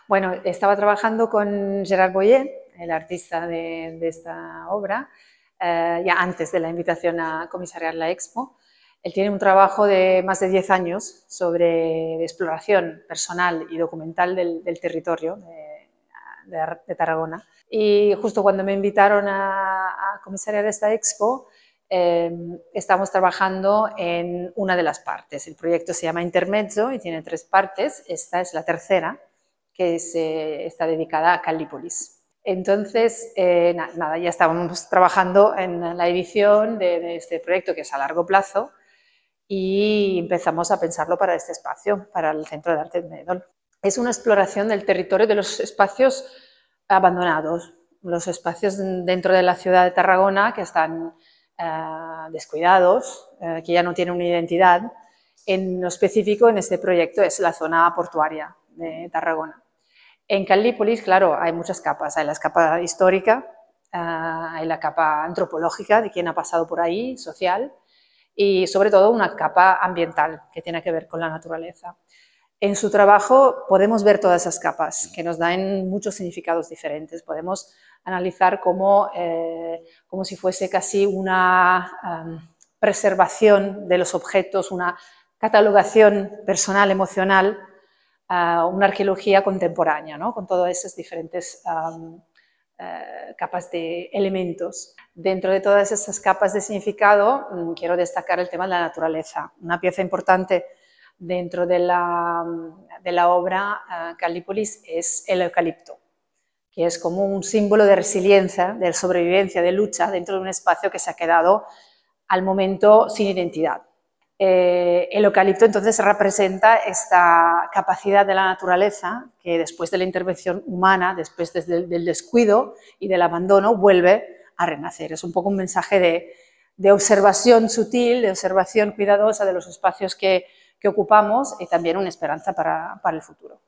Bueno, estaba trabajando con Gerard Boyer, el artista de esta obra, ya antes de la invitación a comisariar la Expo. Él tiene un trabajo de más de 10 años sobre exploración personal y documental del territorio de Tarragona. Y justo cuando me invitaron a comisariar esta Expo, estamos trabajando en una de las partes. El proyecto se llama Intermezzo y tiene 3 partes. Esta es la tercera, que está dedicada a Callipolis. Entonces, nada, ya estábamos trabajando en la edición de este proyecto, que es a largo plazo, y empezamos a pensarlo para este espacio, para el Centro de Arte de Benidorm. Es una exploración del territorio de los espacios abandonados, los espacios dentro de la ciudad de Tarragona que están descuidados, que ya no tienen una identidad. En lo específico, en este proyecto, es la zona portuaria de Tarragona. En Callipolis, claro, hay muchas capas. Hay la capa histórica, hay la capa antropológica de quién ha pasado por ahí, social, y sobre todo una capa ambiental que tiene que ver con la naturaleza. En su trabajo podemos ver todas esas capas que nos dan muchos significados diferentes. Podemos analizar como si fuese casi una preservación de los objetos, una catalogación personal, emocional, una arqueología contemporánea, ¿no? Con todas esas diferentes capas de elementos. Dentro de todas esas capas de significado, quiero destacar el tema de la naturaleza. Una pieza importante dentro de la obra Callipolis es el eucalipto, que es como un símbolo de resiliencia, de sobrevivencia, de lucha dentro de un espacio que se ha quedado al momento sin identidad. El eucalipto entonces representa esta capacidad de la naturaleza que después de la intervención humana, después del descuido y del abandono, vuelve a renacer. Es un poco un mensaje de observación sutil, de observación cuidadosa de los espacios que ocupamos y también una esperanza para el futuro.